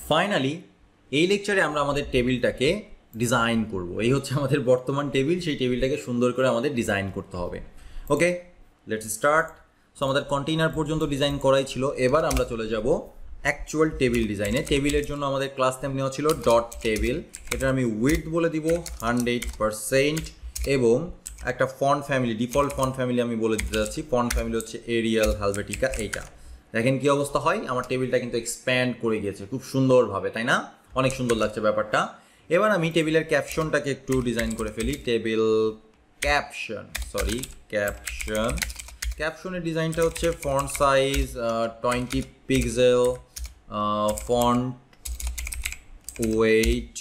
Finally এই লেকচারে আমরা আমাদের টেবিলটাকে ডিজাইন করব। এই হচ্ছে আমাদের বর্তমান টেবিল, সেই টেবিলটাকে সুন্দর করে আমাদের ডিজাইন করতে হবে। ওকে, লেটস স্টার্ট। সো আমাদের কন্টেইনার পর্যন্ত ডিজাইন করাই ছিল, এবার আমরা চলে যাব অ্যাকচুয়াল টেবিল ডিজাইনে। টেবিলের জন্য আমাদের ক্লাস নেম নেওয়া ছিল ডট টেবিল। এটা আমি উইডথ বলে দিব 100% এবং একটা font family, default font family আমি বলে দিতে যাচ্ছি। ফন্ট ফ্যামিলি হচ্ছে এরিয়াল হেলভেটিকা। এইটা দেখেন কি অবস্থা হয়, আমার টেবিলটা কিন্তু এক্সপ্যান্ড করে গিয়েছে খুব সুন্দরভাবে, তাই না? অনেক সুন্দর লাগছে ব্যাপারটা। এবার আমি টেবিলের ক্যাপশনটাকে একটু ডিজাইন করে ফেলি। টেবিল ক্যাপশনের ডিজাইনটা হচ্ছে font size 20 pixel, font wait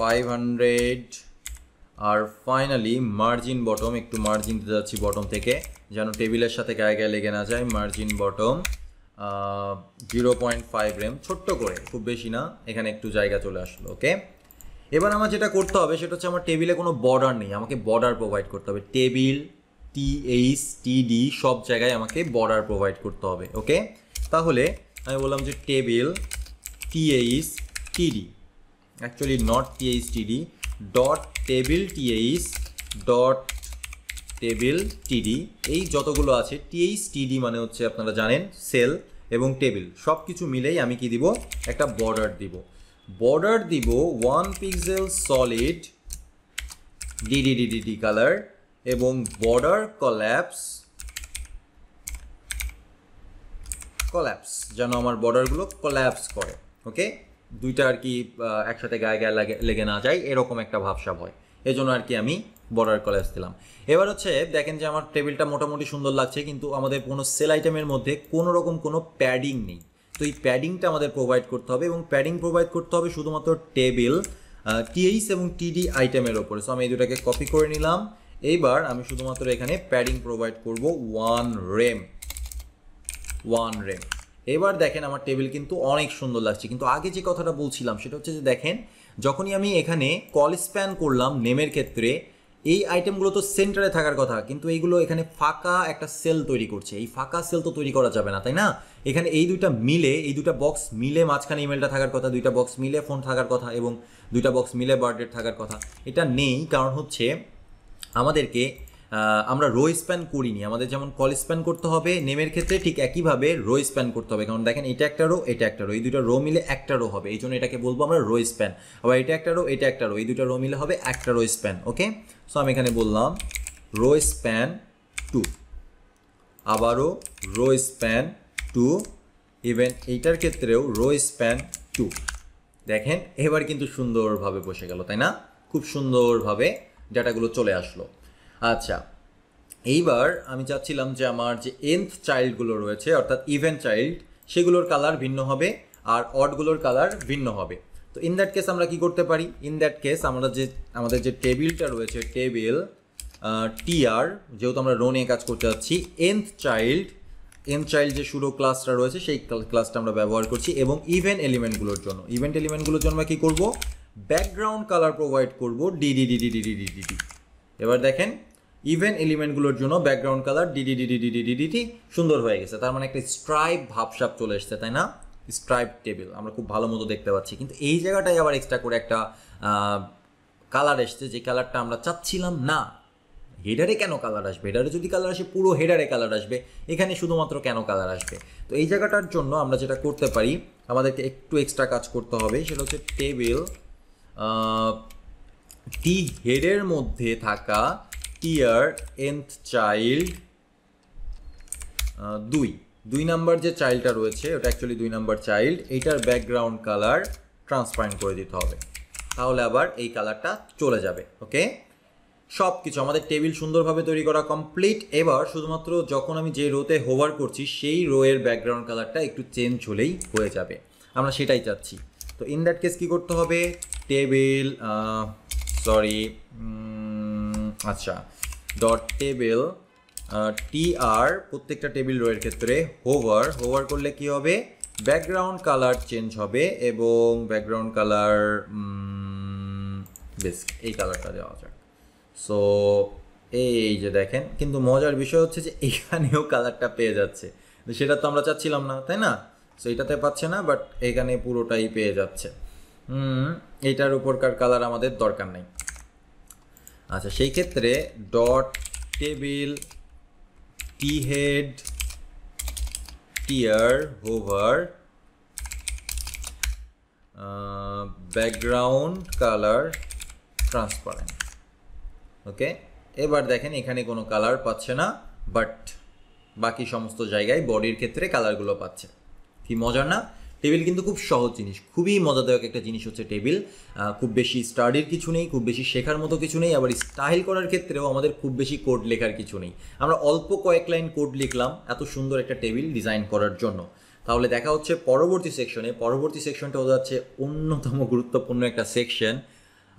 500, আর ফাইনালি মার্জিন বটম, একটু মার্জিন দিতে যাচ্ছি বটম থেকে যেন টেবিলের সাথে গায়ে গায়ে লেগে না যায়। মার্জিন বটম 0.5 mm, ছোট্ট করে, খুব বেশি না, এখানে একটু জায়গা চলে আসলো। ওকে, এবার আমার যেটা করতে হবে সেটা হচ্ছে আমার টেবিলে কোনো বর্ডার নেই, আমাকে বর্ডার প্রোভাইড করতে হবে। টেবিল THTD সব জায়গায় আমাকে বর্ডার প্রোভাইড করতে হবে। ওকে, তাহলে আমি বললাম যে table THTD, actually not THTD, dot table dot table TD। এই যতগুলো আছে THTD মানে হচ্ছে আপনারা জানেন সেল এবং টেবিল, সব কিছু মিলেই আমি কি দিব, একটা বর্ডার দিব। বর্ডার দিব 1 পিক্সেল সলিড DDDD কালার এবং বর্ডার কলাপস যেন আমার বর্ডারগুলো কলাপস করে। ওকে, দুইটা আর কি একসাথে গায়ে গায়ে লেগে না যায়, এরকম একটা ভাবসাব হয়, এই জন্য আর কি আমি বর্ডার কলাপস দিলাম। এবার হচ্ছে দেখেন যে আমার টেবিলটা মোটামুটি সুন্দর লাগছে, কিন্তু আমাদের কোনো সেল আইটেমের মধ্যে কোনো রকম কোনো প্যাডিং নেই। তো এই প্যাডিংটা আমাদের প্রোভাইড করতে হবে, এবং প্যাডিং প্রোভাইড করতে হবে শুধুমাত্র টেবিল TH এবং TD আইটেমের ওপরে। সো আমি এই দুটাকে কপি করে নিলাম। এইবার আমি শুধুমাত্র এখানে প্যাডিং প্রোভাইড করব 1 rem। এবার দেখেন আমার টেবিল কিন্তু অনেক সুন্দর লাগছে, কিন্তু আগে যে কথাটা বলছিলাম সেটা হচ্ছে যে দেখেন যখনই আমি এখানে কল স্প্যান করলাম নেমের ক্ষেত্রে, এই আইটেমগুলো তো সেন্টারে থাকার কথা, কিন্তু এইগুলো এখানে ফাঁকা একটা সেল তৈরি করছে। এই ফাঁকা সেল তো তৈরি করা যাবে না, তাই না? এখানে এই দুইটা মিলে, এই দুইটা বক্স মিলে মাঝখানে ইমেলটা থাকার কথা, দুইটা বক্স মিলে ফোন থাকার কথা, এবং দুইটা বক্স মিলে বার্থডেট থাকার কথা। এটা নেই, কারণ হচ্ছে আমাদেরকে আমরা রো স্প্যান করিনি। আমাদের যেমন কল স্প্যান করতে হবে নেমের ক্ষেত্রে, ঠিক একইভাবে রো স্প্যান করতে হবে। কারণ দেখেন এটা একটা রো, এটা একটা রো, এই দুটো রো মিলে একটা রো হবে, এই জন্য এটাকে বলবো আমরা রো স্প্যান। আবার এটা একটা রো, এটা একটা রো, এই দুটো রো মিলে হবে একটা রো স্প্যান। ওকে, সো আমি এখানে বললাম রো স্প্যান 2, আবারও রো স্প্যান 2, ইভেন এইটার ক্ষেত্রেও রো স্প্যান 2। দেখেন এবার কিন্তু সুন্দরভাবে বসে গেল, তাই না? খুব সুন্দরভাবে ডাটাগুলো চলে আসলো। আচ্ছা, এইবার আমি চাচ্ছিলাম যে আমার যে nth চাইল্ডগুলো রয়েছে অর্থাৎ ইভেন চাইল্ড, সেগুলোর কালার ভিন্ন হবে আর অডগুলোর কালার ভিন্ন হবে। তো ইন দ্যাট কেস আমরা কি করতে পারি? ইন দ্যাট কেস আমরা যে আমাদের যে টেবিলটা রয়েছে, টেবিল TR, যেহেতু আমরা রো নিয়ে কাজ করতে যাচ্ছি, nth চাইল্ড যে শুরু ক্লাসটা রয়েছে সেই ক্লাসটা আমরা ব্যবহার করছি। এবং ইভেন্ট এলিমেন্টগুলোর জন্য আমরা কি করব? ব্যাকগ্রাউন্ড কালার প্রোভাইড করব DDDDDDDD। এবার দেখেন ইভেন্ট এলিমেন্টগুলোর জন্য ব্যাকগ্রাউন্ড কালার DDDDDDD সুন্দর হয়ে গেছে। তার মানে একটা স্ট্রাইপ ভাবসাব চলে এসেছে, তাই না? স্ট্রাইপ টেবিল আমরা খুব ভালো মতো দেখতে পাচ্ছি, কিন্তু এই জায়গাটায় আবার এক্সট্রা করে একটা কালার এসছে, যে কালারটা আমরা চাচ্ছিলাম না। হেডারে কেন কালার আসবে? হেডারে যদি কালার আসে পুরো হেডারে কালার আসবে, এখানে শুধুমাত্র কেন কালার আসবে? তো এই জায়গাটার জন্য আমরা যেটা করতে পারি, আমাদেরকে একটু এক্সট্রা কাজ করতে হবে, সেটা হচ্ছে টেবিল টি হেডের মধ্যে থাকা টিয়ার nth চাইল্ড 2 নাম্বার যে চাইল্ডটা রয়েছে ওটা অ্যাকচুয়ালি 2 নাম্বার চাইল্ড, এইটার ব্যাকগ্রাউন্ড কালার ট্রান্সপারেন্ট করে দিতে হবে, তাহলে আবার এই কালারটা চলে যাবে। ওকে, সব কিছু আমাদের টেবিল সুন্দরভাবে তৈরি করা কমপ্লিট। এবার শুধুমাত্র যখন আমি যে রোতে হোভার করছি সেই রোয়ের ব্যাকগ্রাউন্ড কালারটা একটু চেঞ্জ হলেই হয়ে যাবে, আমরা সেটাই চাচ্ছি। তো ইন দ্যাট কেস কী করতে হবে? টেবিল আচ্ছা, ডট টেবিল TR, প্রত্যেকটা টেবিল রোয়ের ক্ষেত্রে হোভার করলে কি হবে? ব্যাকগ্রাউন্ড কালার চেঞ্জ হবে, এবং ব্যাকগ্রাউন্ড কালার বেশ এই কালারটা দেওয়া যাক। সো এই যে দেখেন, কিন্তু মজার বিষয় হচ্ছে যে এখানেও কালারটা পেয়ে যাচ্ছে, সেটা তো আমরা চাচ্ছিলাম না, তাই না? সো এটাতে পাচ্ছে না, বাট এখানে পুরোটাই পেয়ে যাচ্ছে। এইটার উপরকার কালার আমাদের দরকার নেই। আচ্ছা, সেই ক্ষেত্রে ডট টেবিল টি হেড টিয়ার হোভার ব্যাকগ্রাউন্ড কালার ট্রান্সপারেন্ট। ওকে, এবার দেখেন এখানে কোনো কালার পাচ্ছে না, বাট বাকি সমস্ত জায়গায় বডির ক্ষেত্রে কালারগুলো পাচ্ছে। কি মজার না? টেবিল কিন্তু খুব সহজ জিনিস, খুবই মজাদায়ক একটা জিনিস হচ্ছে টেবিল। খুব বেশি স্টাডির কিছু নেই, খুব বেশি শেখার মতো কিছু নেই, আবার স্টাইল করার ক্ষেত্রেও আমাদের খুব বেশি কোড লেখার কিছু নেই। আমরা অল্প কয়েক লাইন কোড লিখলাম এত সুন্দর একটা টেবিল ডিজাইন করার জন্য। তাহলে দেখা হচ্ছে পরবর্তী সেকশনে। পরবর্তী সেকশনটা হয়ে যাচ্ছে অন্যতম গুরুত্বপূর্ণ একটা সেকশন,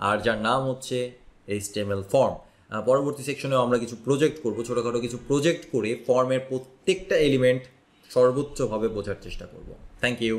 আর যার নাম হচ্ছে HTML ফর্ম। পরবর্তী সেকশনেও আমরা কিছু প্রজেক্ট করব, ছোটোখাটো কিছু প্রজেক্ট করে ফর্মের প্রত্যেকটা এলিমেন্ট সর্বোচ্চভাবে বোঝার চেষ্টা করব। Thank you.